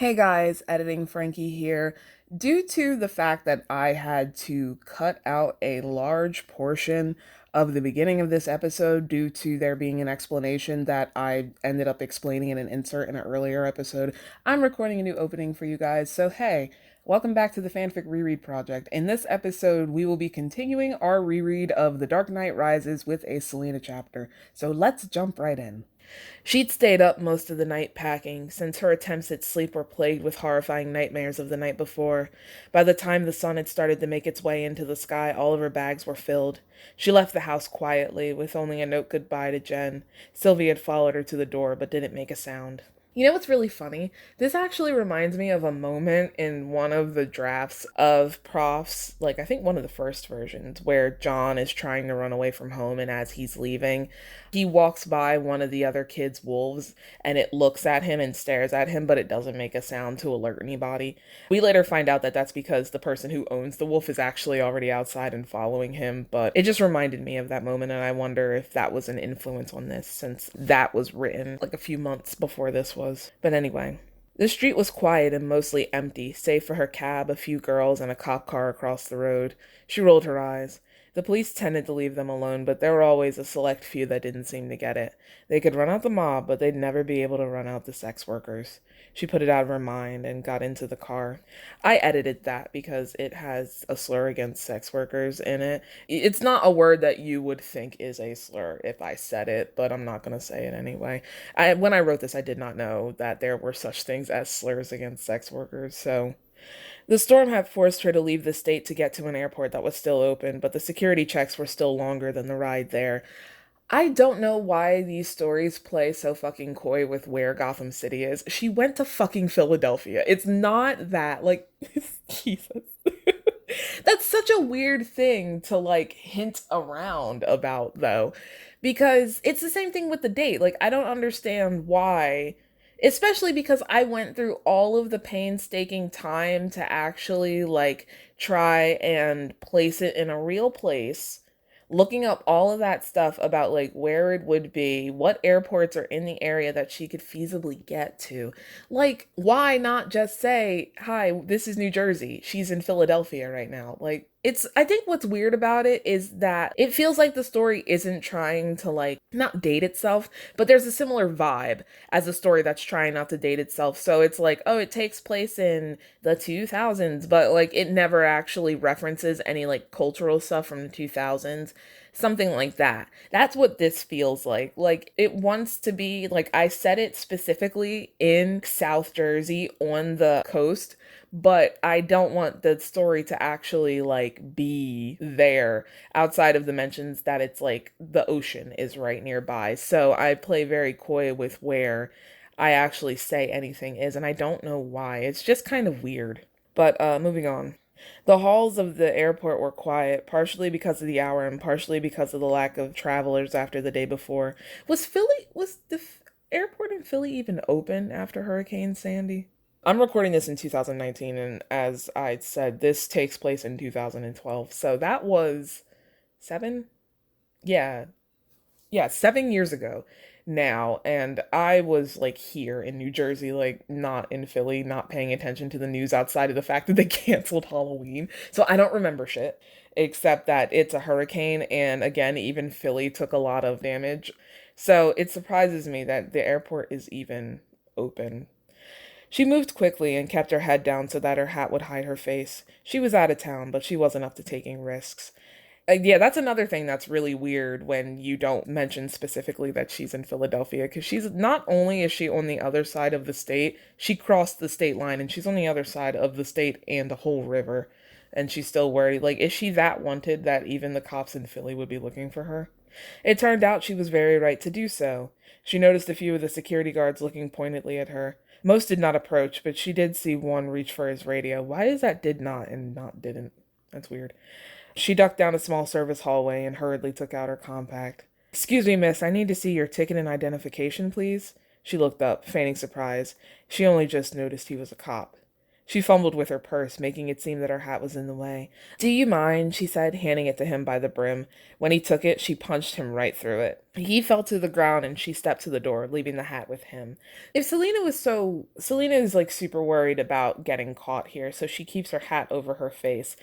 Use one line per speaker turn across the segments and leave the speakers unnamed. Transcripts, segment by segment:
Hey guys, Editing Frankie here. Due to the fact that I had to cut out a large portion of the beginning of this episode due to there being an explanation that I ended up explaining in an insert in an earlier episode, I'm recording a new opening for you guys. So hey, welcome back to the Fanfic Reread Project. In this episode, we will be continuing our reread of The Dark Knight Rises with a Selena chapter. So let's jump right in. She'd stayed up most of the night packing, since her attempts at sleep were plagued with horrifying nightmares of the night before. By the time the sun had started to make its way into the sky, all of her bags were filled. She left the house quietly, with only a note goodbye to Jen. Sylvie had followed her to the door, but didn't make a sound. You know what's really funny? This actually reminds me of a moment in one of the drafts of Prof's, like I think one of the first versions, where John is trying to run away from home, and as he's leaving, he walks by one of the other kids' wolves and it looks at him and stares at him, but it doesn't make a sound to alert anybody. We later find out that that's because the person who owns the wolf is actually already outside and following him, but it just reminded me of that moment, and I wonder if that was an influence on this, since that was written like a few months before this was. But anyway. The street was quiet and mostly empty, save for her cab, a few girls, and a cop car across the road. She rolled her eyes. The police tended to leave them alone, but there were always a select few that didn't seem to get it. They could run out the mob, but they'd never be able to run out the sex workers. She put it out of her mind and got into the car. I edited that because it has a slur against sex workers in it. It's not a word that you would think is a slur if I said it, but I'm not going to say it anyway. When I wrote this, I did not know that there were such things as slurs against sex workers, so... The storm had forced her to leave the state to get to an airport that was still open, but the security checks were still longer than the ride there. I don't know why these stories play so fucking coy with where Gotham City is. She went to fucking Philadelphia. It's not that, like, Jesus. That's such a weird thing to, like, hint around about, though, because it's the same thing with the date. Like, I don't understand why, especially because I went through all of the painstaking time to actually, like, try and place it in a real place, looking up all of that stuff about like where it would be, what airports are in the area that she could feasibly get to. Like, why not just say, "Hi, this is New Jersey. She's in Philadelphia right now." Like, I think what's weird about it is that it feels like the story isn't trying to, like, not date itself, but there's a similar vibe as a story that's trying not to date itself. So it's like, oh, it takes place in the 2000s, but like it never actually references any like cultural stuff from the 2000s. Something like that. That's what this feels like. Like, it wants to be, like, I said it specifically in South Jersey on the coast, but I don't want the story to actually, like, be there outside of the mentions that it's, like, the ocean is right nearby. So I play very coy with where I actually say anything is, and I don't know why. It's just kind of weird. But, moving on. The halls of the airport were quiet, partially because of the hour and partially because of the lack of travelers after the day before. Was the airport in Philly even open after Hurricane Sandy? I'm recording this in 2019, and as I said, this takes place in 2012. So that was seven? Yeah, yeah, 7 years ago now, and I was like here in New Jersey, like not in Philly, not paying attention to the news outside of the fact that they canceled Halloween. So I don't remember shit except that it's a hurricane, and again, even Philly took a lot of damage. So it surprises me that the airport is even open. She moved quickly and kept her head down so that her hat would hide her face. She was out of town, but she wasn't up to taking risks. Yeah, that's another thing that's really weird when you don't mention specifically that she's in Philadelphia, because she's not only is she on the other side of the state, she crossed the state line and she's on the other side of the state and a whole river, and she's still worried. Like, is she that wanted that even the cops in Philly would be looking for her? It turned out she was very right to do so. She noticed a few of the security guards looking pointedly at her. Most did not approach, but she did see one reach for his radio. Why is that did not and not didn't? That's weird. She ducked down a small service hallway and hurriedly took out her compact. "Excuse me, miss, I need to see your ticket and identification, please." She looked up, feigning surprise. She only just noticed he was a cop. She fumbled with her purse, making it seem that her hat was in the way. "Do you mind?" she said, handing it to him by the brim. When he took it, she punched him right through it. He fell to the ground and she stepped to the door, leaving the hat with him. If Selena is like super worried about getting caught here, so she keeps her hat over her face.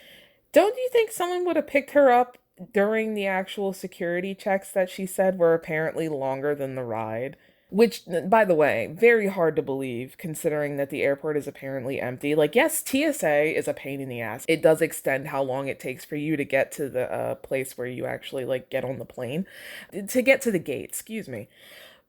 Don't you think someone would have picked her up during the actual security checks that she said were apparently longer than the ride? Which, by the way, very hard to believe considering that the airport is apparently empty. Like, yes, TSA is a pain in the ass. It does extend how long it takes for you to get to the place where you actually, like, get on the plane. To get to the gate, excuse me.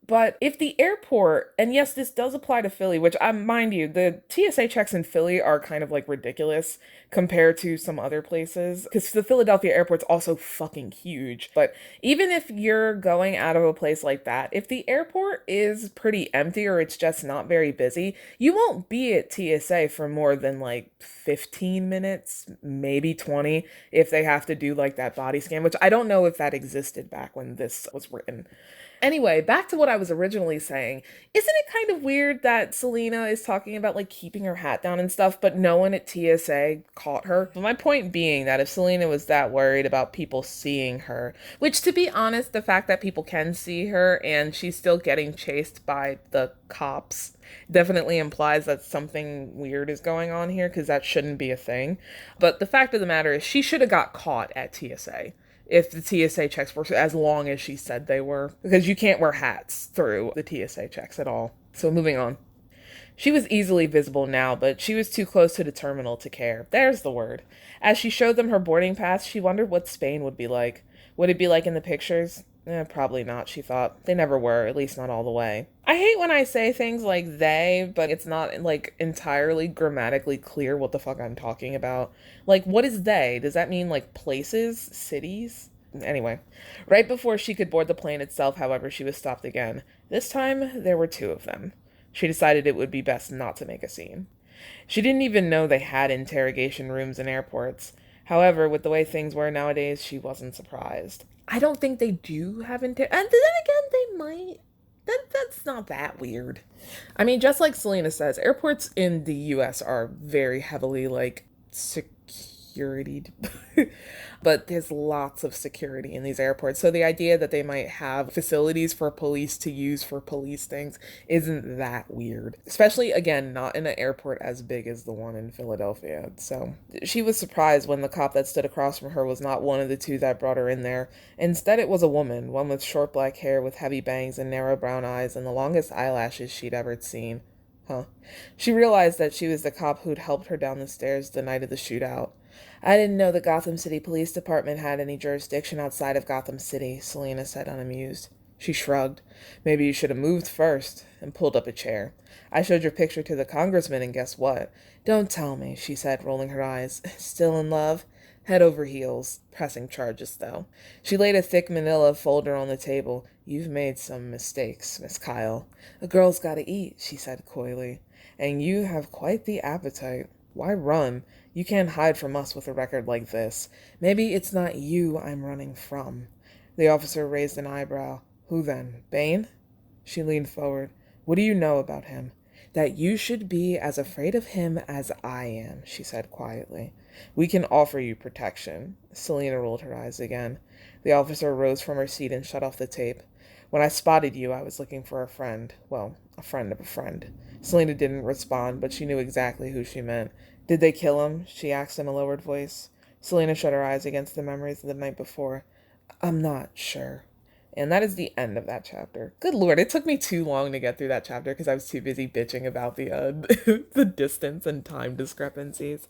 But if the airport, and yes, this does apply to Philly, which mind you, the TSA checks in Philly are kind of like ridiculous compared to some other places, because the Philadelphia airport's also fucking huge. But even if you're going out of a place like that, if the airport is pretty empty or it's just not very busy, you won't be at TSA for more than like 15 minutes, maybe 20, if they have to do like that body scan, which I don't know if that existed back when this was written. Anyway, back to what I was originally saying. Isn't it kind of weird that Selena is talking about like keeping her hat down and stuff, but no one at TSA caught her? But my point being that if Selena was that worried about people seeing her, which to be honest, the fact that people can see her and she's still getting chased by the cops definitely implies that something weird is going on here, because that shouldn't be a thing. But the fact of the matter is she should have got caught at TSA if the TSA checks were as long as she said they were, because you can't wear hats through the TSA checks at all. So moving on. She was easily visible now, but she was too close to the terminal to care. There's the word. As she showed them her boarding pass, she wondered what Spain would be like. Would it be like in the pictures? Probably not, she thought. They never were, at least not all the way. I hate when I say things like they, but it's not, like, entirely grammatically clear what the fuck I'm talking about. Like, what is they? Does that mean, like, places? Cities? Anyway, right before she could board the plane itself, however, she was stopped again. This time, there were two of them. She decided it would be best not to make a scene. She didn't even know they had interrogation rooms in airports. However, with the way things were nowadays, she wasn't surprised. I don't think they do have and then again, they might. That's not that weird. I mean, just like Selena says, airports in the US are very heavily, like, securitied. But there's lots of security in these airports. So the idea that they might have facilities for police to use for police things isn't that weird. Especially, again, not in an airport as big as the one in Philadelphia. So she was surprised when the cop that stood across from her was not one of the two that brought her in there. Instead, it was a woman, one with short black hair with heavy bangs and narrow brown eyes and the longest eyelashes she'd ever seen. Huh. She realized that she was the cop who'd helped her down the stairs the night of the shootout. "I didn't know the Gotham City Police Department had any jurisdiction outside of Gotham City," Selena said, unamused. She shrugged. "Maybe you should have moved first," and pulled up a chair. "I showed your picture to the congressman, and guess what?" "Don't tell me," she said, rolling her eyes. "Still in love?" "Head over heels. Pressing charges, though." She laid a thick manila folder on the table. "You've made some mistakes, Miss Kyle." "A girl's gotta eat," she said coyly. "And you have quite the appetite. Why run? You can't hide from us with a record like this. Maybe it's not you I'm running from." The officer raised an eyebrow. "Who then? Bane?" She leaned forward. "What do you know about him?" "That you should be as afraid of him as I am," she said quietly. "We can offer you protection." Selena rolled her eyes again. The officer rose from her seat and shut off the tape. "When I spotted you, I was looking for a friend. Well, a friend of a friend." Selena didn't respond, but she knew exactly who she meant. "Did they kill him?" she asked in a lowered voice. Selena shut her eyes against the memories of the night before. "I'm not sure." And that is the end of that chapter. Good lord, it took me too long to get through that chapter because I was too busy bitching about the the distance and time discrepancies.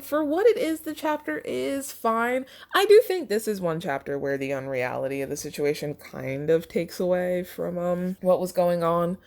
For what it is, the chapter is fine. I do think this is one chapter where the unreality of the situation kind of takes away from what was going on.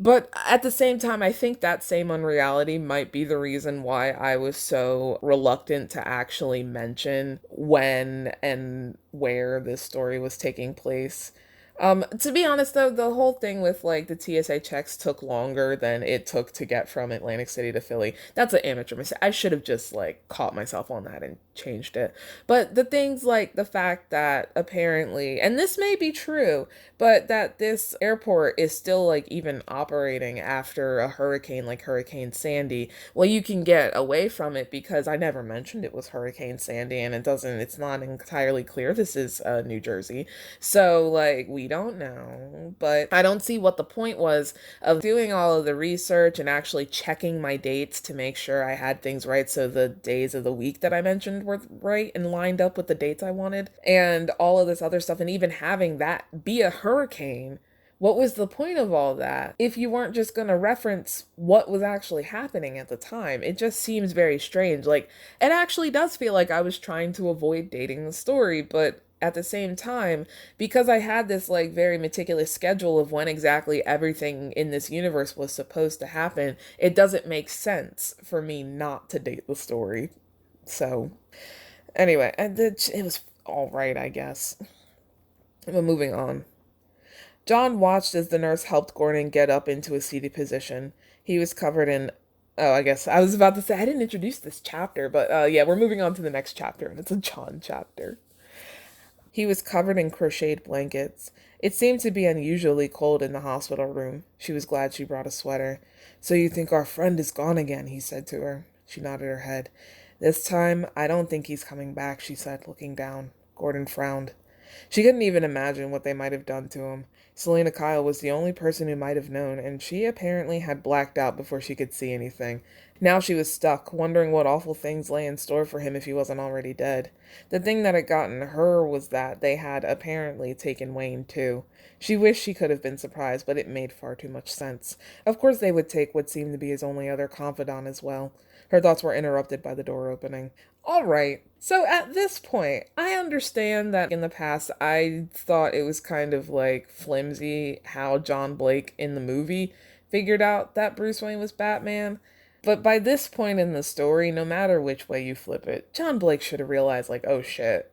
But at the same time, I think that same unreality might be the reason why I was so reluctant to actually mention when and where this story was taking place. To be honest though, the whole thing with like the TSA checks took longer than it took to get from Atlantic City to Philly. That's an amateur mistake. I should have just like caught myself on that and changed it. But the things like the fact that apparently, and this may be true, but that this airport is still like even operating after a hurricane like Hurricane Sandy. Well, you can get away from it because I never mentioned it was Hurricane Sandy and it's not entirely clear this is New Jersey. So, like, we don't know, but I don't see what the point was of doing all of the research and actually checking my dates to make sure I had things right. So, the days of the week that I mentioned were right and lined up with the dates I wanted, and all of this other stuff, and even having that be a hurricane. What was the point of all that if you weren't just going to reference what was actually happening at the time? It just seems very strange. Like, it actually does feel like I was trying to avoid dating the story, but at the same time, because I had this like very meticulous schedule of when exactly everything in this universe was supposed to happen, it doesn't make sense for me not to date the story. So, anyway, it was all right, I guess. But moving on. John watched as the nurse helped Gordon get up into a seated position. He was covered in. Oh, I guess I was about to say I didn't introduce this chapter, but yeah, we're moving on to the next chapter, and it's a John chapter. He was covered in crocheted blankets. It seemed to be unusually cold in the hospital room. She was glad she brought a sweater. "So you think our friend is gone again," he said to her. She nodded her head. "This time, I don't think he's coming back," she said, looking down. Gordon frowned. She couldn't even imagine what they might have done to him. Selena Kyle was the only person who might have known, and she apparently had blacked out before she could see anything. Now she was stuck, wondering what awful things lay in store for him if he wasn't already dead. The thing that had gotten her was that they had apparently taken Wayne too. She wished she could have been surprised, but it made far too much sense. Of course they would take what seemed to be his only other confidant as well. Her thoughts were interrupted by the door opening. All right. So at this point, I understand that in the past I thought it was kind of like flimsy how John Blake in the movie figured out that Bruce Wayne was Batman. But by this point in the story, no matter which way you flip it, John Blake should have realized, like, oh shit,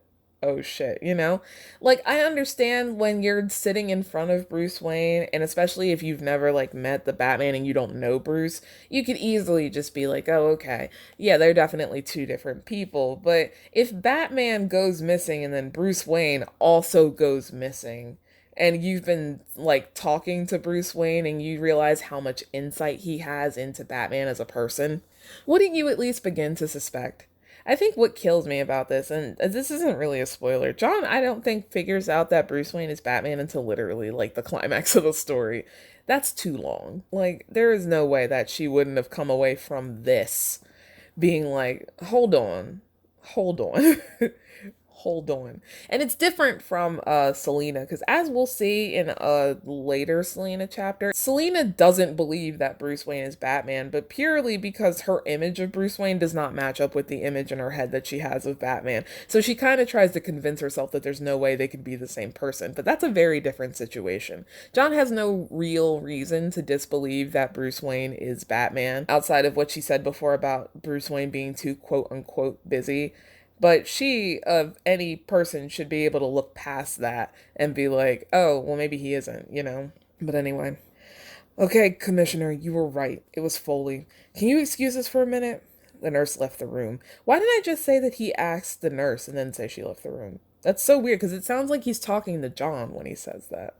you know? Like, I understand when you're sitting in front of Bruce Wayne, and especially if you've never, like, met the Batman and you don't know Bruce, you could easily just be like, oh, okay, yeah, they're definitely two different people. But if Batman goes missing and then Bruce Wayne also goes missing, and you've been like talking to Bruce Wayne and you realize how much insight he has into Batman as a person, wouldn't you at least begin to suspect? I think what kills me about this, and this isn't really a spoiler, John, I don't think figures out that Bruce Wayne is Batman until literally like the climax of the story. That's too long. Like, there is no way that she wouldn't have come away from this being like, hold on. Hold on. And it's different from Selena, because as we'll see in a later Selena chapter, Selena doesn't believe that Bruce Wayne is Batman, but purely because her image of Bruce Wayne does not match up with the image in her head that she has of Batman. So she kind of tries to convince herself that there's no way they could be the same person, but that's a very different situation. John has no real reason to disbelieve that Bruce Wayne is Batman, outside of what she said before about Bruce Wayne being too quote unquote busy. But she, of any person, should be able to look past that and be like, oh, well, maybe he isn't, you know? But anyway. Okay, Commissioner, you were right. It was Foley. Can you excuse us for a minute? The nurse left the room. Why did I just say that he asked the nurse and then say she left the room? That's so weird because it sounds like he's talking to John when he says that.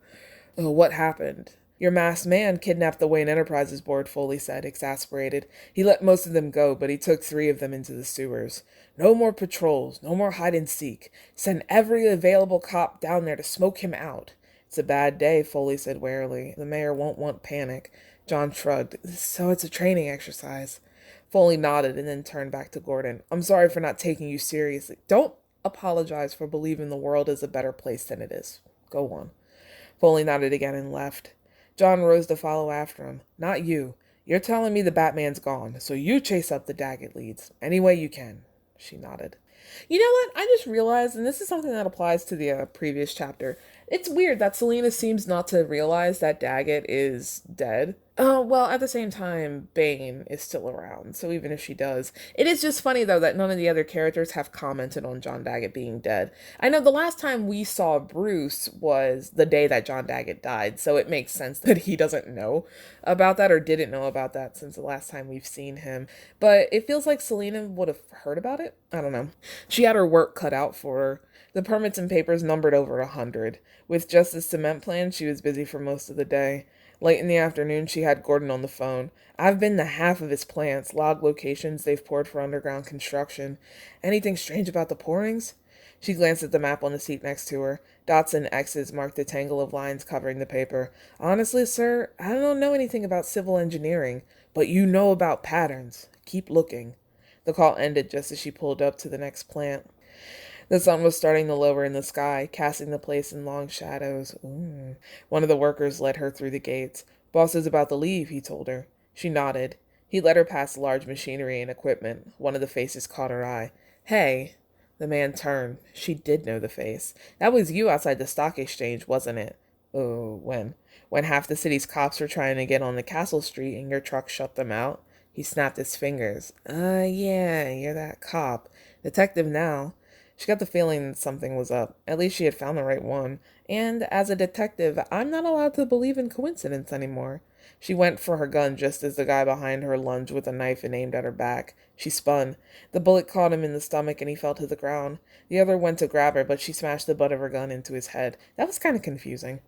Oh, what happened? Your masked man kidnapped the Wayne Enterprises board, Foley said, exasperated. He let most of them go, but he took 3 of them into the sewers. No more patrols, no more hide and seek. Send every available cop down there to smoke him out. It's a bad day, Foley said wearily. The mayor won't want panic. John shrugged. So it's a training exercise. Foley nodded and then turned back to Gordon. I'm sorry for not taking you seriously. Don't apologize for believing the world is a better place than it is. Go on. Foley nodded again and left. John rose to follow after him. Not you. You're telling me the Batman's gone, so you chase up the Daggett leads. Any way you can. She nodded. You know what? I just realized, and this is something that applies to the previous chapter, it's weird that Selena seems not to realize that Daggett is dead. Oh, well, at the same time, Bane is still around, so even if she does, it is just funny though that none of the other characters have commented on John Daggett being dead. I know the last time we saw Bruce was the day that John Daggett died, so it makes sense that he doesn't know about that or didn't know about that since the last time we've seen him. But it feels like Selena would have heard about it. I don't know. She had her work cut out for her. The permits and papers numbered over 100. With just the cement plan, she was busy for most of the day. Late in the afternoon, she had Gordon on the phone. I've been to half of his plants, log locations they've poured for underground construction. Anything strange about the pourings? She glanced at the map on the seat next to her. Dots and X's marked the tangle of lines covering the paper. Honestly, sir, I don't know anything about civil engineering, but you know about patterns. Keep looking. The call ended just as she pulled up to the next plant. The sun was starting to lower in the sky, casting the place in long shadows. Ooh. One of the workers led her through the gates. Boss is about to leave, he told her. She nodded. He led her past large machinery and equipment. One of the faces caught her eye. Hey. The man turned. She did know the face. That was you outside the stock exchange, wasn't it? Oh, when? When half the city's cops were trying to get on the Castle Street and your truck shut them out? He snapped his fingers. Yeah, you're that cop. Detective now. She got the feeling something was up. At least she had found the right one. And as a detective, I'm not allowed to believe in coincidence anymore. She went for her gun just as the guy behind her lunged with a knife and aimed at her back. She spun. The bullet caught him in the stomach and he fell to the ground. The other went to grab her, but she smashed the butt of her gun into his head. That was kind of confusing.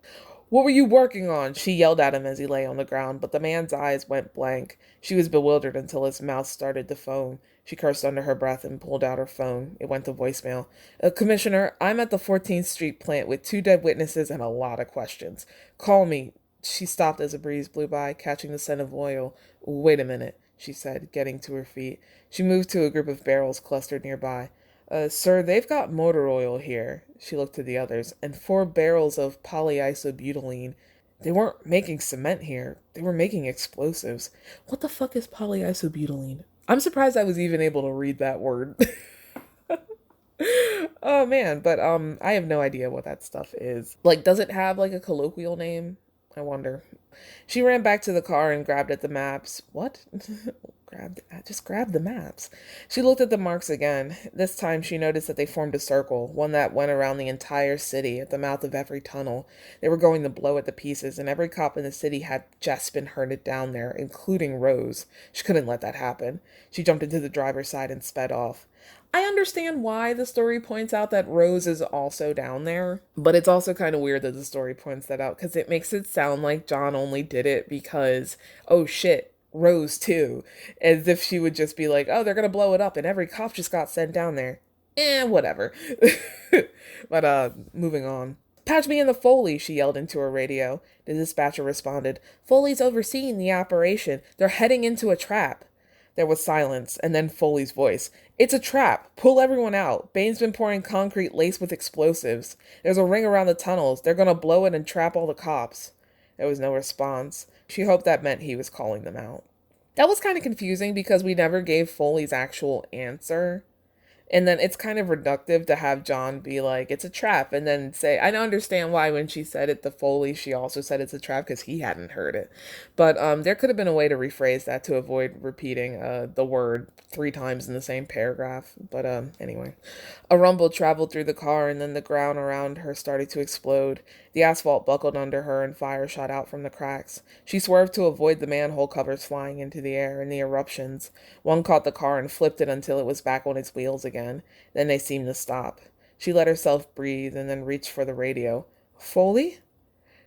What were you working on? She yelled at him as he lay on the ground, but the man's eyes went blank. She was bewildered until his mouth started to foam. She cursed under her breath and pulled out her phone. It went to voicemail. Commissioner, I'm at the 14th Street plant with 2 dead witnesses and a lot of questions. Call me. She stopped as a breeze blew by, catching the scent of oil. Wait a minute, she said, getting to her feet. She moved to a group of barrels clustered nearby. Sir, they've got motor oil here. She looked to the others, and 4 barrels of polyisobutylene. They weren't making cement here. They were making explosives. What the fuck is polyisobutylene? I'm surprised I was even able to read that word. Oh man, but I have no idea what that stuff is. Like, does it have like a colloquial name? I wonder. She ran back to the car and grabbed at the maps. What? Just grabbed the maps. She looked at the marks again. This time she noticed that they formed a circle, one that went around the entire city at the mouth of every tunnel. They were going to blow at the pieces, and every cop in the city had just been herded down there, including Rose. She couldn't let that happen. She jumped into the driver's side and sped off. I understand why the story points out that Rose is also down there, but it's also kind of weird that the story points that out because it makes it sound like John only did it because, oh shit, Rose too. As if she would just be like, oh, they're gonna blow it up and every cop just got sent down there. Whatever. But, moving on. Patch me in the Foley, she yelled into her radio. The dispatcher responded, Foley's overseeing the operation. They're heading into a trap. There was silence, and then Foley's voice. It's a trap. Pull everyone out. Bane's been pouring concrete laced with explosives. There's a ring around the tunnels. They're gonna blow it and trap all the cops. There was no response. She hoped that meant he was calling them out. That was kind of confusing because we never gave Foley's actual answer. And then it's kind of reductive to have John be like, it's a trap, and then say, I don't understand why when she said it to Foley, she also said it's a trap because he hadn't heard it. But there could have been a way to rephrase that to avoid repeating the word 3 times in the same paragraph. But anyway. A rumble traveled through the car, and then the ground around her started to explode. The asphalt buckled under her, and fire shot out from the cracks. She swerved to avoid the manhole covers flying into the air and the eruptions. One caught the car and flipped it until it was back on its wheels again. Then they seemed to stop. She let herself breathe and then reached for the radio. Foley?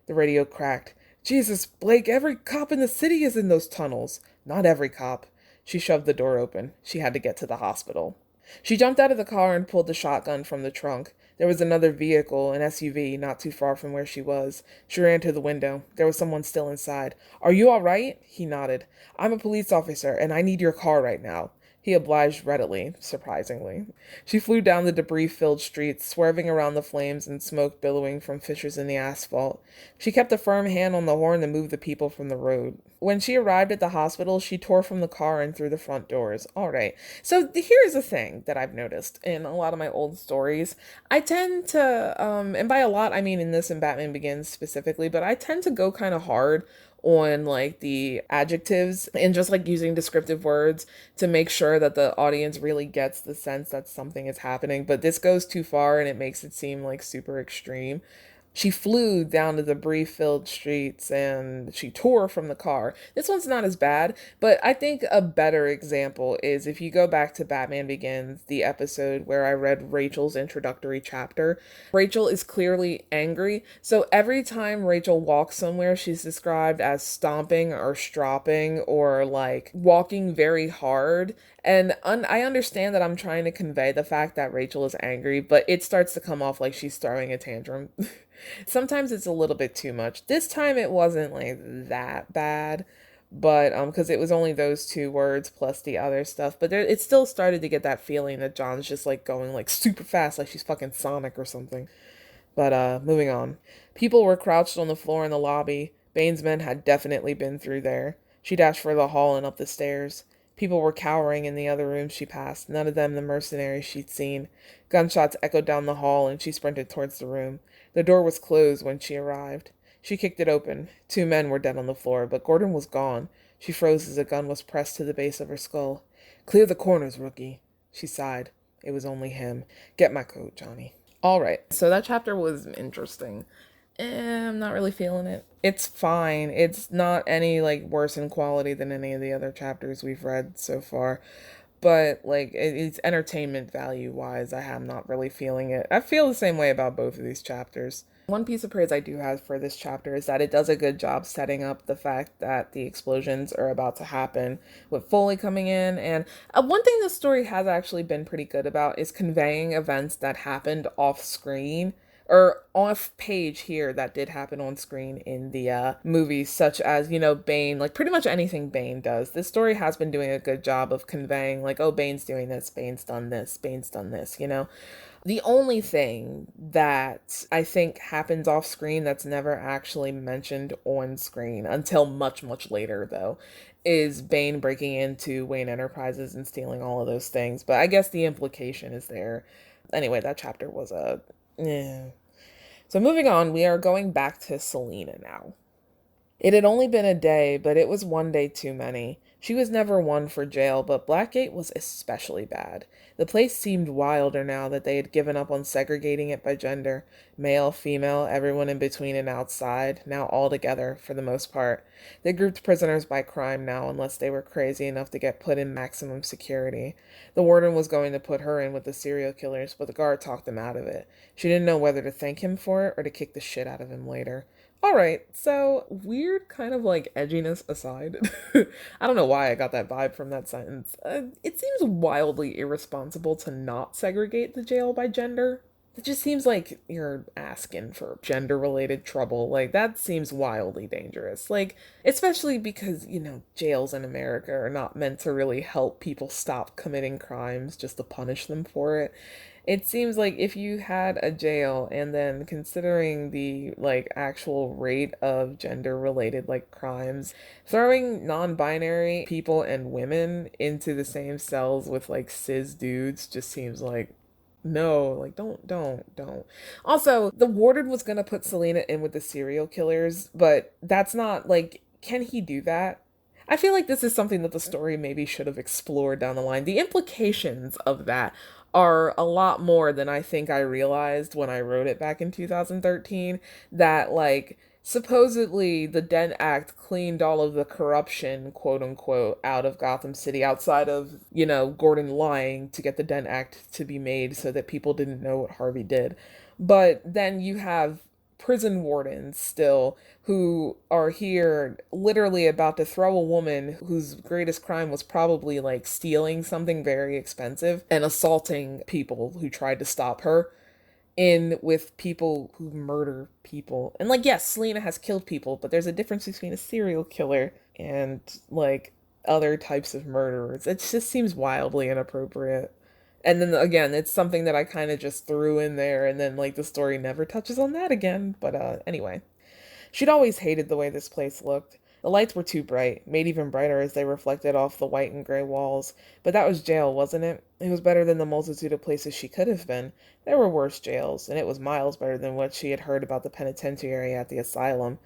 The radio cracked. Jesus, Blake, every cop in the city is in those tunnels. Not every cop. She shoved the door open. She had to get to the hospital. She jumped out of the car and pulled the shotgun from the trunk. There was another vehicle, an SUV, not too far from where she was. She ran to the window. There was someone still inside. Are you all right? He nodded. I'm a police officer, and I need your car right now. He obliged readily, surprisingly. She flew down the debris-filled streets, swerving around the flames and smoke billowing from fissures in the asphalt. She kept a firm hand on the horn to move the people from the road. When she arrived at the hospital, she tore from the car and through the front doors. All right. So here's a thing that I've noticed in a lot of my old stories. I tend to, and by a lot, I mean in this and Batman Begins specifically, but I tend to go kind of hard on like the adjectives and just like using descriptive words to make sure that the audience really gets the sense that something is happening. But this goes too far and it makes it seem like super extreme. She flew down the debris filled streets and she tore from the car. This one's not as bad, but I think a better example is if you go back to Batman Begins, the episode where I read Rachel's introductory chapter. Rachel is clearly angry, so every time Rachel walks somewhere, she's described as stomping or stropping or like walking very hard. And I understand that I'm trying to convey the fact that Rachel is angry, but it starts to come off like she's throwing a tantrum. Sometimes it's a little bit too much. This time it wasn't like that bad, but because it was only those two words plus the other stuff, but there it still started to get that feeling that John's just like going like super fast, like she's fucking Sonic or something. But moving on. People were crouched on the floor in the lobby. Bane's men had definitely been through there. She dashed for the hall and up the stairs. People were cowering in the other rooms she passed, none of them the mercenaries she'd seen. Gunshots echoed down the hall, and she sprinted towards the room. The door was closed when she arrived. She kicked it open. Two men were dead on the floor, but Gordon was gone. She froze as a gun was pressed to the base of her skull. "Clear the corners, rookie," she sighed. It was only him. "Get my coat, Johnny." All right, so that chapter was interesting. I'm not really feeling it. It's fine. It's not any like worse in quality than any of the other chapters we've read so far. But like it's entertainment value wise, I am not really feeling it. I feel the same way about both of these chapters. One piece of praise I do have for this chapter is that it does a good job setting up the fact that the explosions are about to happen with Foley coming in. And one thing the story has actually been pretty good about is conveying events that happened off screen or off page here that did happen on screen in the movies, such as, you know, Bane, like pretty much anything Bane does. This story has been doing a good job of conveying, like, oh, Bane's doing this, Bane's done this, Bane's done this, you know? The only thing that I think happens off screen that's never actually mentioned on screen until much, much later, though, is Bane breaking into Wayne Enterprises and stealing all of those things. But I guess the implication is there. Anyway, that chapter was a... eh. So moving on, we are going back to Selena now. It had only been a day, but it was one day too many. She was never one for jail, but Blackgate was especially bad. The place seemed wilder now that they had given up on segregating it by gender. Male, female, everyone in between and outside, now all together, for the most part. They grouped prisoners by crime now, unless they were crazy enough to get put in maximum security. The warden was going to put her in with the serial killers, but the guard talked them out of it. She didn't know whether to thank him for it or to kick the shit out of him later. All right, so weird kind of like edginess aside, I don't know why I got that vibe from that sentence. It seems wildly irresponsible to not segregate the jail by gender. It just seems like you're asking for gender-related trouble. Like, that seems wildly dangerous. Like, especially because, you know, jails in America are not meant to really help people stop committing crimes, just to punish them for it. It seems like if you had a jail and then considering the like actual rate of gender related like crimes, throwing non-binary people and women into the same cells with like cis dudes just seems like no, like don't. Also, the warden was gonna put Selena in with the serial killers, but that's not like, can he do that? I feel like this is something that the story maybe should have explored down the line. The implications of that are a lot more than I think I realized when I wrote it back in 2013. That, like, supposedly the Dent Act cleaned all of the corruption, quote unquote, out of Gotham City outside of, you know, Gordon lying to get the Dent Act to be made so that people didn't know what Harvey did. But then you have prison wardens still who are here literally about to throw a woman whose greatest crime was probably like stealing something very expensive and assaulting people who tried to stop her in with people who murder people. And like, yes, Selena has killed people, but there's a difference between a serial killer and like other types of murderers. It just seems wildly inappropriate. And then again, it's something that I kind of just threw in there, and then like the story never touches on that again. But anyway, she'd always hated the way this place looked. The lights were too bright, made even brighter as they reflected off the white and gray walls. But that was jail, wasn't it? It was better than the multitude of places she could have been. There were worse jails, and it was miles better than what she had heard about the penitentiary at the asylum.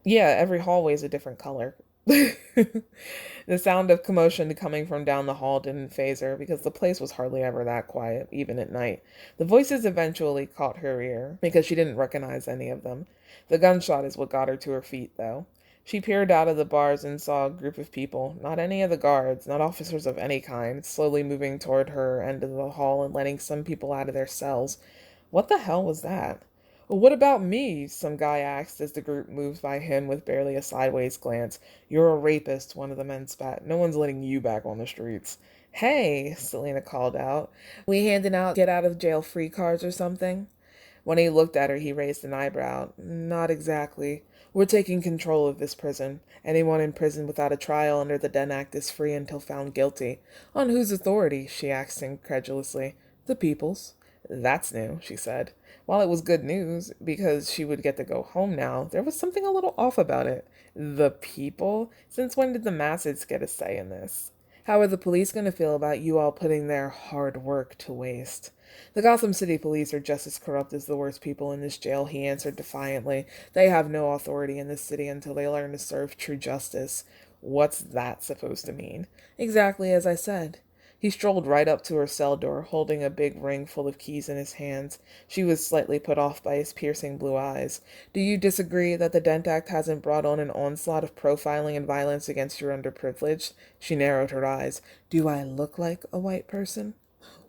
Yeah, every hallway is a different color. The sound of commotion coming from down the hall didn't faze her because the place was hardly ever that quiet, even at night. The voices eventually caught her ear because she didn't recognize any of them. The gunshot is what got her to her feet, though. She peered out of the bars and saw a group of people, not any of the guards, not officers of any kind, slowly moving toward her end of the hall and letting some people out of their cells. What the hell was that? "Well, what about me?" some guy asked as the group moved by him with barely a sideways glance. "You're a rapist," one of the men spat. "No one's letting you back on the streets." "Hey," Selena called out. "We handing out get out of jail free cards or something?" When he looked at her, he raised an eyebrow. "Not exactly. We're taking control of this prison. Anyone in prison without a trial under the Den Act is free until found guilty." "On whose authority?" she asked incredulously. "The people's." "That's new," she said. While it was good news, because she would get to go home now, there was something a little off about it. The people? Since when did the masses get a say in this? "How are the police going to feel about you all putting their hard work to waste?" "The Gotham City police are just as corrupt as the worst people in this jail," he answered defiantly. "They have no authority in this city until they learn to serve true justice." "What's that supposed to mean?" "Exactly as I said." He strolled right up to her cell door, holding a big ring full of keys in his hands. She was slightly put off by his piercing blue eyes. "Do you disagree that the Dent Act hasn't brought on an onslaught of profiling and violence against your underprivileged?" She narrowed her eyes. "Do I look like a white person?"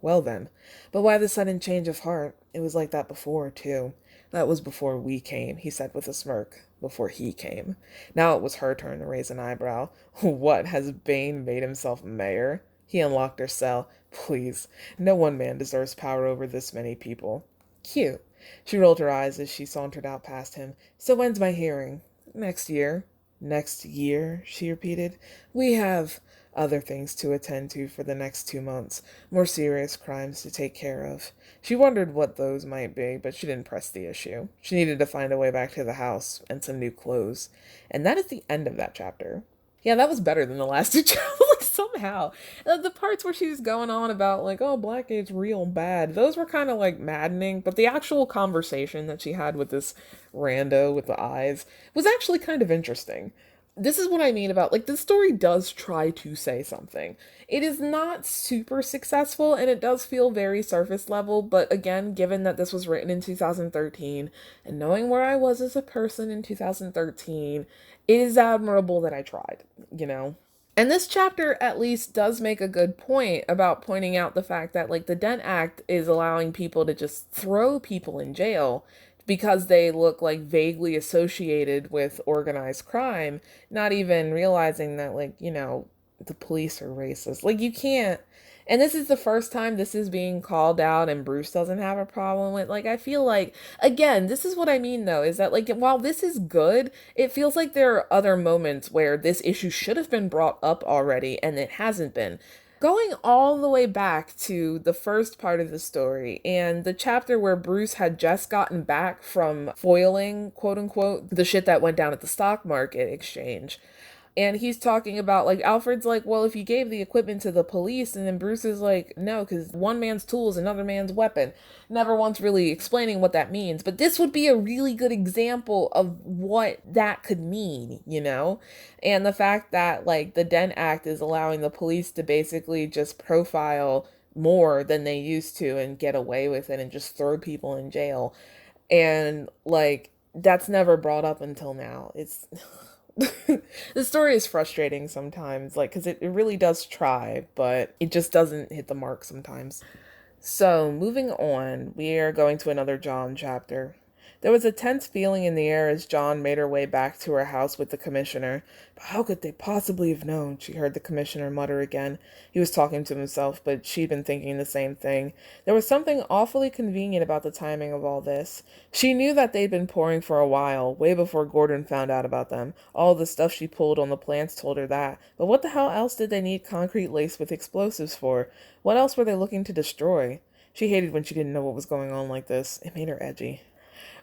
"Well then. But why the sudden change of heart? It was like that before, too." "That was before we came," he said with a smirk. "Before he came." Now it was her turn to raise an eyebrow. "What, has Bane made himself mayor?" He unlocked her cell. "Please, no one man deserves power over this many people." "Cute." She rolled her eyes as she sauntered out past him. "So when's my hearing?" "Next year." "Next year," she repeated. "We have other things to attend to for the next 2 months. More serious crimes to take care of." She wondered what those might be, but she didn't press the issue. She needed to find a way back to the house and some new clothes. And that is the end of that chapter. Yeah, that was better than the last two chapters. Somehow. The parts where she was going on about, like, oh, Blackgate's real bad, those were kind of, like, maddening. But the actual conversation that she had with this rando with the eyes was actually kind of interesting. This is what I mean about, like, the story does try to say something. It is not super successful and it does feel very surface level, but again, given that this was written in 2013 and knowing where I was as a person in 2013, it is admirable that I tried, you know? And this chapter at least does make a good point about pointing out the fact that, like, the Dent Act is allowing people to just throw people in jail because they look like vaguely associated with organized crime, not even realizing that, like, the police are racist. Like, you can't. And this is the first time this is being called out, and Bruce doesn't have a problem with. Like, I feel like, again, this is what I mean, though, is that, like, while this is good, it feels like there are other moments where this issue should have been brought up already, and it hasn't been. Going all the way back to the first part of the story and the chapter where Bruce had just gotten back from foiling, quote unquote, the shit that went down at the stock market exchange. And he's talking about, like, Alfred's like, well, if you gave the equipment to the police, and then Bruce is like, no, because one man's tool is another man's weapon. Never once really explaining what that means. But this would be a really good example of what that could mean, you know? And the fact that, like, the Dent Act is allowing the police to basically just profile more than they used to and get away with it and just throw people in jail. And, like, that's never brought up until now. It's the story is frustrating sometimes, like, because it really does try, but it just doesn't hit the mark sometimes. So, moving on, we are going to another John chapter. There was a tense feeling in the air as John made her way back to her house with the commissioner. "But how could they possibly have known?" she heard the commissioner mutter again. He was talking to himself, but she'd been thinking the same thing. There was something awfully convenient about the timing of all this. She knew that they'd been pouring for a while, way before Gordon found out about them. All the stuff she pulled on the plants told her that. But what the hell else did they need concrete laced with explosives for? What else were they looking to destroy? She hated when she didn't know what was going on like this. It made her edgy.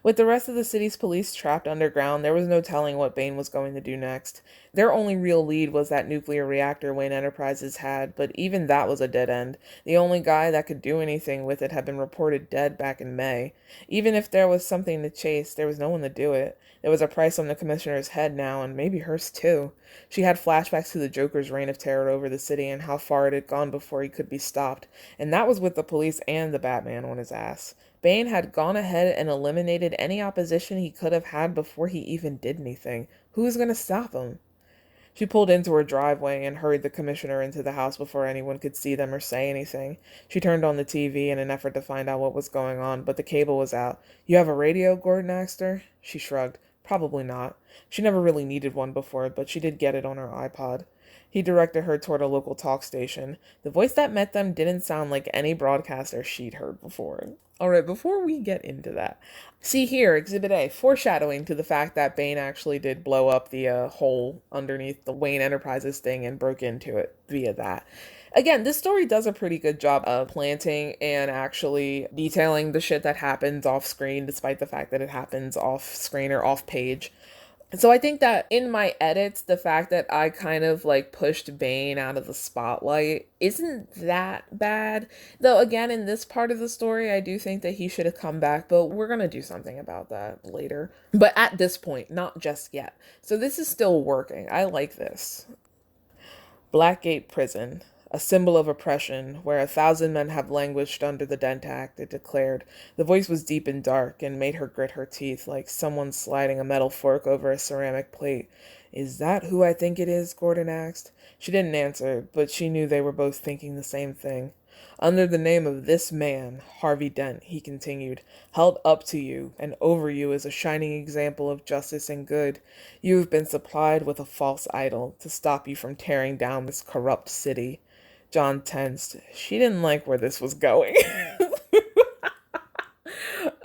With the rest of the city's police trapped underground, there was no telling what Bane was going to do next. Their only real lead was that nuclear reactor Wayne Enterprises had, but even that was a dead end. The only guy that could do anything with it had been reported dead back in May. Even if there was something to chase, there was no one to do it. There was a price on the commissioner's head now, and maybe hers too. She had flashbacks to the Joker's reign of terror over the city and how far it had gone before he could be stopped, and that was with the police and the Batman on his ass. Bane had gone ahead and eliminated any opposition he could have had before he even did anything. Who was going to stop him? She pulled into her driveway and hurried the commissioner into the house before anyone could see them or say anything. She turned on the TV in an effort to find out what was going on, but the cable was out. "You have a radio?" Gordon asked her. She shrugged. Probably not. She never really needed one before, but she did get it on her iPod. He directed her toward a local talk station. The voice that met them didn't sound like any broadcaster she'd heard before. Alright, before we get into that, see here, Exhibit A, foreshadowing to the fact that Bane actually did blow up the hole underneath the Wayne Enterprises thing and broke into it via that. Again, this story does a pretty good job of planting and actually detailing the shit that happens off screen, despite the fact that it happens off screen or off page. So I think that in my edits, the fact that I kind of like pushed Bane out of the spotlight isn't that bad. Though again, in this part of the story, I do think that he should have come back, but we're going to do something about that later. But at this point, not just yet. So this is still working. I like this. Blackgate Prison, a symbol of oppression, where 1,000 men have languished under the Dent Act, it declared. The voice was deep and dark, and made her grit her teeth, like someone sliding a metal fork over a ceramic plate. "Is that who I think it is?" Gordon asked. She didn't answer, but she knew they were both thinking the same thing. "Under the name of this man, Harvey Dent," he continued, "held up to you and over you as a shining example of justice and good, you have been supplied with a false idol to stop you from tearing down this corrupt city." John tensed. She didn't like where this was going.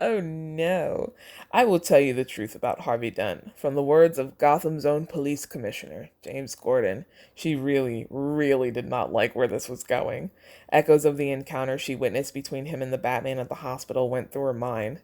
Oh no. "I will tell you the truth about Harvey Dent, from the words of Gotham's own police commissioner, James Gordon." She really, really did not like where this was going. Echoes of the encounter she witnessed between him and the Batman at the hospital went through her mind.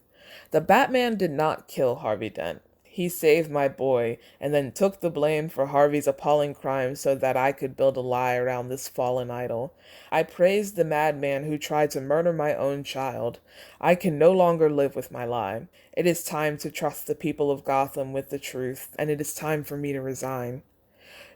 "The Batman did not kill Harvey Dent. He saved my boy, and then took the blame for Harvey's appalling crime so that I could build a lie around this fallen idol. I praised the madman who tried to murder my own child. I can no longer live with my lie. It is time to trust the people of Gotham with the truth, and it is time for me to resign."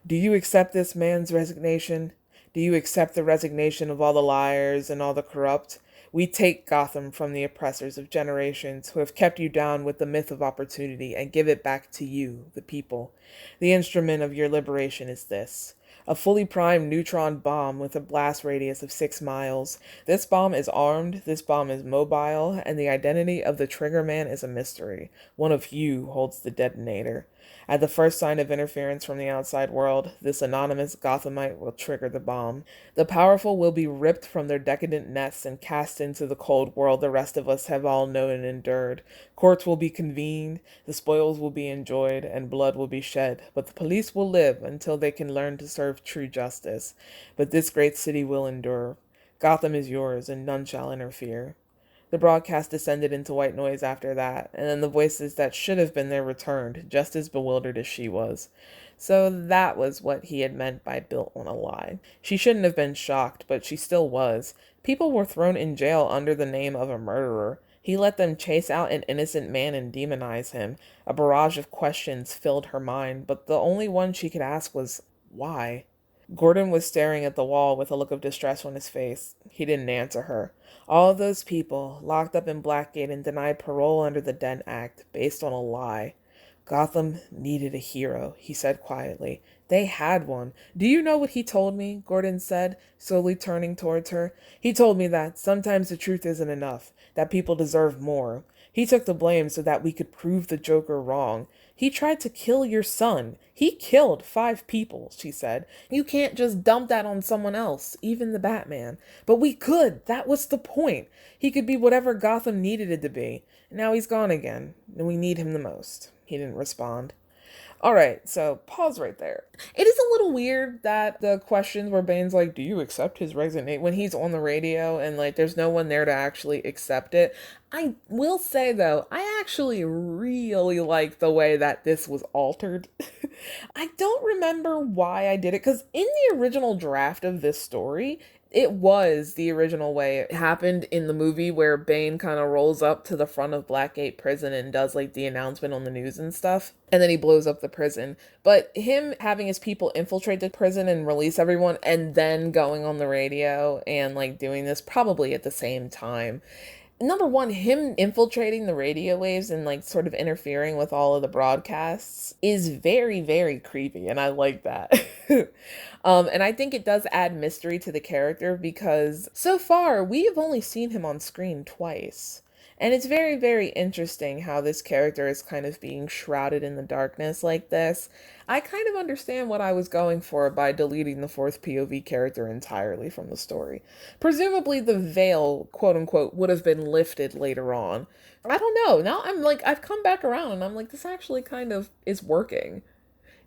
"Do you accept this man's resignation? Do you accept the resignation of all the liars and all the corrupt? We take Gotham from the oppressors of generations who have kept you down with the myth of opportunity and give it back to you, the people. The instrument of your liberation is this: a fully primed neutron bomb with a blast radius of 6 miles. This bomb is armed, this bomb is mobile, and the identity of the triggerman is a mystery. One of you holds the detonator. At the first sign of interference from the outside world, this anonymous Gothamite will trigger the bomb. The powerful will be ripped from their decadent nests and cast into the cold world the rest of us have all known and endured. Courts will be convened, the spoils will be enjoyed, and blood will be shed, but the police will live until they can learn to serve true justice. But this great city will endure. Gotham is yours, and none shall interfere." The broadcast descended into white noise after that, and then the voices that should have been there returned, just as bewildered as she was. So that was what he had meant by built on a lie. She shouldn't have been shocked, but she still was. People were thrown in jail under the name of a murderer. He let them chase out an innocent man and demonize him. A barrage of questions filled her mind, but the only one she could ask was, why? Gordon was staring at the wall with a look of distress on his face. He didn't answer her. All of those people, locked up in Blackgate and denied parole under the Dent Act, based on a lie. Gotham needed a hero, he said quietly. They had one. "Do you know what he told me?" Gordon said, slowly turning towards her. "He told me that sometimes the truth isn't enough, that people deserve more. He took the blame so that we could prove the Joker wrong. He tried to kill your son. He killed 5 people," she said. "You can't just dump that on someone else, even the Batman." "But we could. That was the point. He could be whatever Gotham needed it to be. Now he's gone again, and we need him the most." He didn't respond. All right, so pause right there. It is a little weird that the questions where Bane's like, "Do you accept his resignation?" when he's on the radio and like there's no one there to actually accept it. I will say though, I actually really like the way that this was altered. I don't remember why I did it because in the original draft of this story, it was the original way it happened in the movie where Bane kind of rolls up to the front of Blackgate Prison and does like the announcement on the news and stuff. And then he blows up the prison. But him having his people infiltrate the prison and release everyone and then going on the radio and like doing this probably at the same time, number one, him infiltrating the radio waves and like sort of interfering with all of the broadcasts is very, very creepy, and I like that. And I think it does add mystery to the character because so far we have only seen him on screen twice. And it's very, very interesting how this character is kind of being shrouded in the darkness like this. I kind of understand what I was going for by deleting the fourth POV character entirely from the story. Presumably the veil, quote unquote, would have been lifted later on. I don't know. Now I'm like, I've come back around and I'm like, this actually kind of is working.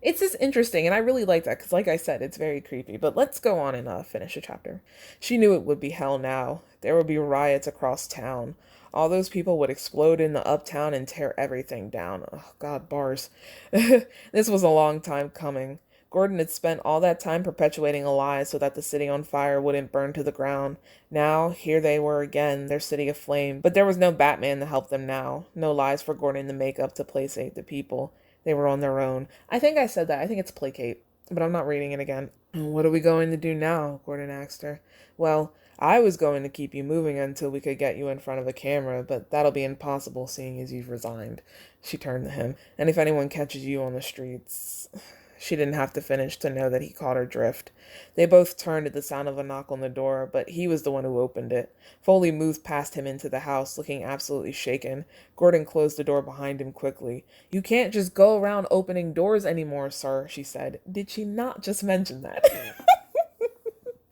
It's just interesting, and I really like that because, like I said, it's very creepy. But let's go on and finish the chapter. She knew it would be hell now. There would be riots across town. All those people would explode in the uptown and tear everything down. Oh, God, bars. This was a long time coming. Gordon had spent all that time perpetuating a lie so that the city on fire wouldn't burn to the ground. Now, here they were again, their city aflame. But there was no Batman to help them now. No lies for Gordon to make up to placate the people. They were on their own. I think I said that. I think it's placate, but I'm not reading it again. What are we going to do now? Gordon asked her. Well, I was going to keep you moving until we could get you in front of a camera, but that'll be impossible seeing as you've resigned. She turned to him. And if anyone catches you on the streets... She didn't have to finish to know that he caught her drift. They both turned at the sound of a knock on the door, but he was the one who opened it. Foley moved past him into the house, looking absolutely shaken. Gordon closed the door behind him quickly. You can't just go around opening doors anymore, sir, she said. Did she not just mention that?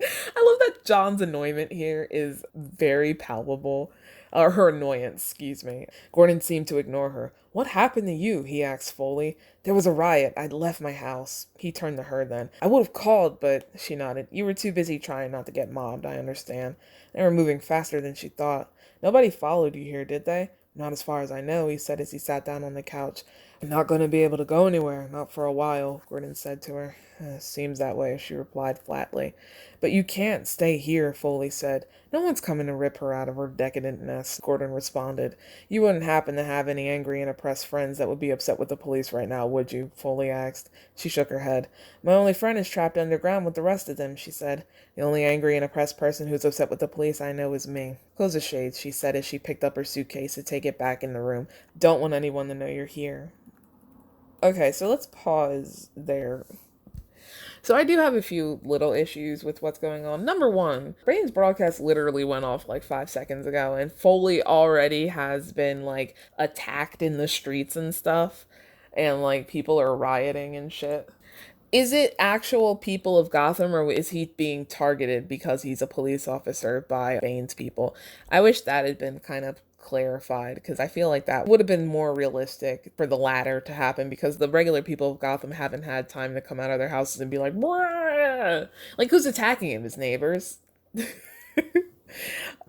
I love that John's annoyment here is very palpable. Or her annoyance, excuse me. Gordon seemed to ignore her. What happened to you? He asked Foley. There was a riot. I'd left my house. He turned to her then. I would have called, but she nodded. You were too busy trying not to get mobbed, I understand. They were moving faster than she thought. Nobody followed you here, did they? Not as far as I know, he said as he sat down on the couch. I'm not going to be able to go anywhere, not for a while, Gordon said to her. Seems that way, she replied flatly. But you can't stay here, Foley said. No one's coming to rip her out of her decadent nest, Gordon responded. You wouldn't happen to have any angry and oppressed friends that would be upset with the police right now, would you? Foley asked. She shook her head. My only friend is trapped underground with the rest of them, she said. The only angry and oppressed person who's upset with the police I know is me. Close the shades, she said as she picked up her suitcase to take it back in the room. Don't want anyone to know you're here. Okay, so let's pause there. So I do have a few little issues with what's going on. Number one, Bane's broadcast literally went off like 5 seconds ago, and Foley already has been like attacked in the streets and stuff, and like people are rioting and shit. Is it actual people of Gotham, or is he being targeted because he's a police officer by Bane's people? I wish that had been kind of clarified because I feel like that would have been more realistic for the latter to happen because the regular people of Gotham haven't had time to come out of their houses and be like, "Brrr!" Like, who's attacking him? His neighbors?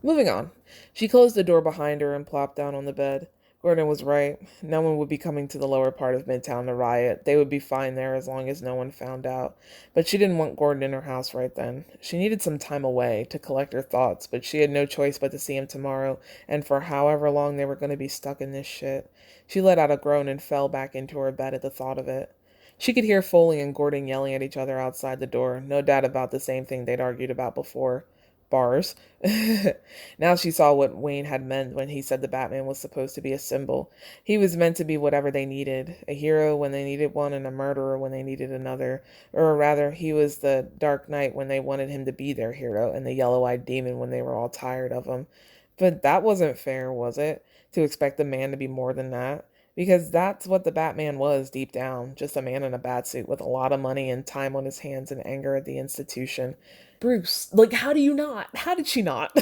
Moving on. She closed the door behind her and plopped down on the bed. Gordon was right. No one would be coming to the lower part of Midtown to riot. They would be fine there as long as no one found out. But she didn't want Gordon in her house right then. She needed some time away to collect her thoughts, but she had no choice but to see him tomorrow, and for however long they were going to be stuck in this shit. She let out a groan and fell back into her bed at the thought of it. She could hear Foley and Gordon yelling at each other outside the door, no doubt about the same thing they'd argued about before. Bars. Now she saw what Wayne had meant when he said the Batman was supposed to be a symbol. He was meant to be whatever they needed, a hero when they needed one and a murderer when they needed another. Or rather, he was the Dark Knight when they wanted him to be their hero, and the yellow-eyed demon when they were all tired of him. But that wasn't fair, was it? To expect the man to be more than that? Because that's what the Batman was deep down, just a man in a batsuit with a lot of money and time on his hands and anger at the institution. Bruce, like, how do you not? How did she not?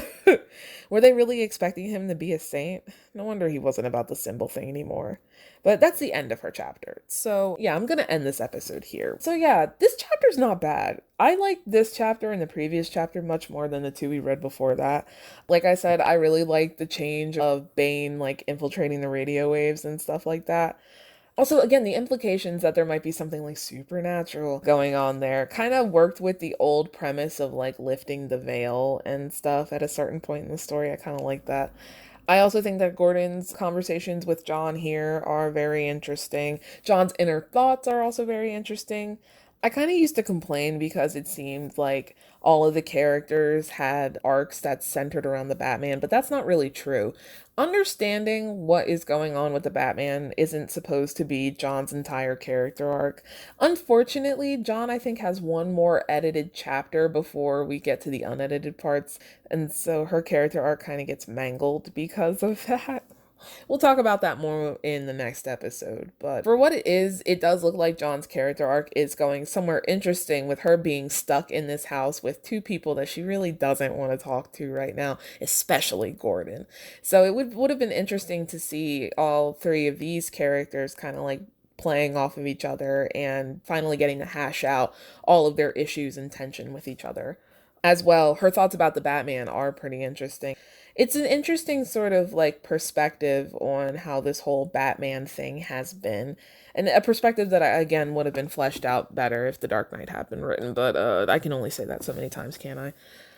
Were they really expecting him to be a saint? No wonder he wasn't about the symbol thing anymore. But that's the end of her chapter. So yeah, I'm gonna end this episode here. So yeah, this chapter's not bad. I like this chapter and the previous chapter much more than the two we read before that. Like I said, I really like the change of Bane like infiltrating the radio waves and stuff like that. Also, again, the implications that there might be something like supernatural going on there kind of worked with the old premise of like lifting the veil and stuff at a certain point in the story. I kind of like that. I also think that Gordon's conversations with John here are very interesting. John's inner thoughts are also very interesting. I kind of used to complain because it seemed like all of the characters had arcs that centered around the Batman, but that's not really true. Understanding what is going on with the Batman isn't supposed to be John's entire character arc. Unfortunately, John, I think, has one more edited chapter before we get to the unedited parts, and so her character arc kind of gets mangled because of that. We'll talk about that more in the next episode, but for what it is, it does look like John's character arc is going somewhere interesting with her being stuck in this house with two people that she really doesn't want to talk to right now, especially Gordon. So it would have been interesting to see all three of these characters kind of like playing off of each other and finally getting to hash out all of their issues and tension with each other. As well, her thoughts about the Batman are pretty interesting. It's an interesting sort of like perspective on how this whole Batman thing has been. And a perspective that again would have been fleshed out better if The Dark Knight had been written, but I can only say that so many times, can't I?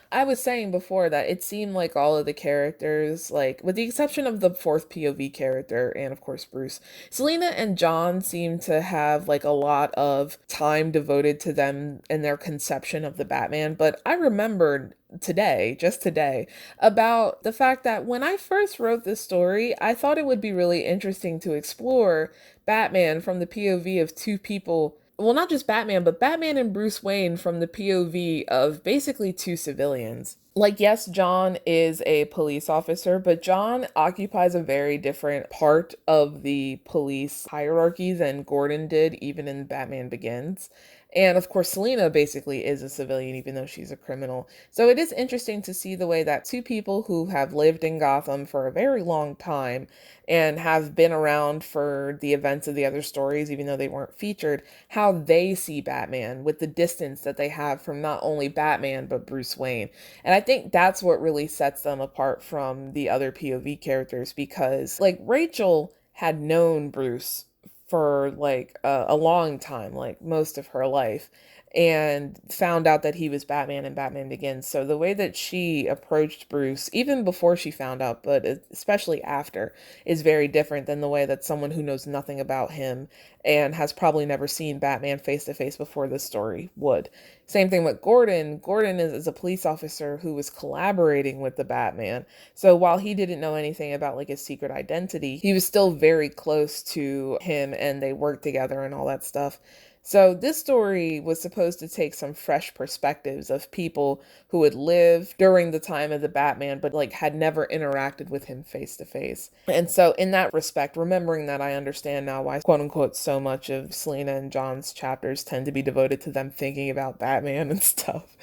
I was saying before that it seemed like all of the characters, like with the exception of the fourth POV character and of course Bruce, Selena and John seemed to have like a lot of time devoted to them and their conception of the Batman. But I remembered today, just today, about the fact that when I first wrote this story, I thought it would be really interesting to explore Batman from the POV of two people, well, not just Batman, but Batman and Bruce Wayne from the POV of basically two civilians. Like, yes, John is a police officer, but John occupies a very different part of the police hierarchy than Gordon did, even in Batman Begins. And of course, Selena basically is a civilian, even though she's a criminal. So it is interesting to see the way that two people who have lived in Gotham for a very long time and have been around for the events of the other stories, even though they weren't featured, how they see Batman with the distance that they have from not only Batman, but Bruce Wayne. And I think that's what really sets them apart from the other POV characters, because like Rachel had known Bruce for like a long time, like most of her life, and found out that he was Batman in Batman Begins. So the way that she approached Bruce, even before she found out, but especially after, is very different than the way that someone who knows nothing about him and has probably never seen Batman face to face before this story would. Same thing with Gordon. Gordon is a police officer who was collaborating with the Batman. So while he didn't know anything about like his secret identity, he was still very close to him and they worked together and all that stuff. So this story was supposed to take some fresh perspectives of people who had lived during the time of the Batman, but like had never interacted with him face to face. And so in that respect, remembering that, I understand now why quote unquote so much of Selena and John's chapters tend to be devoted to them thinking about Batman and stuff.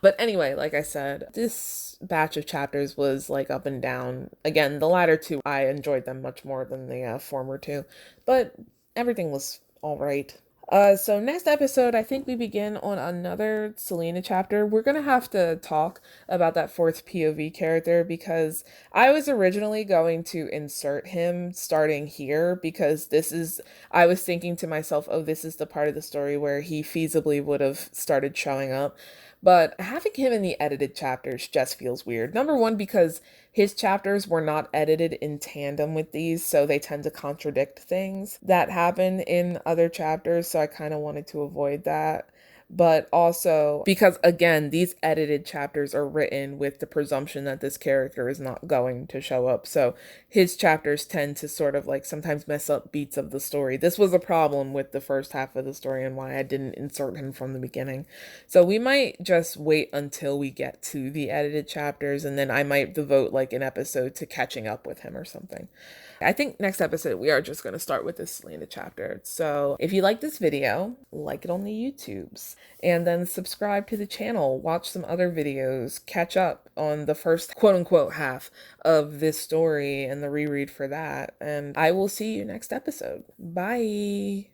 But anyway, like I said, this batch of chapters was like up and down. Again, the latter two, I enjoyed them much more than the former two, but everything was all right. So next episode, I think we begin on another Selena chapter. We're gonna have to talk about that fourth POV character because I was originally going to insert him starting here because I was thinking to myself, oh, this is the part of the story where he feasibly would have started showing up. But having him in the edited chapters just feels weird. Number one, because his chapters were not edited in tandem with these, so they tend to contradict things that happen in other chapters, so I kind of wanted to avoid that. But also because, again, these edited chapters are written with the presumption that this character is not going to show up. So his chapters tend to sort of like sometimes mess up beats of the story. This was a problem with the first half of the story and why I didn't insert him from the beginning. So we might just wait until we get to the edited chapters, and then I might devote like an episode to catching up with him or something. I think next episode we are just going to start with this Selena chapter. So if you like this video, like it on the YouTubes. And then subscribe to the channel, watch some other videos, catch up on the first quote unquote half of this story and the reread for that. And I will see you next episode. Bye.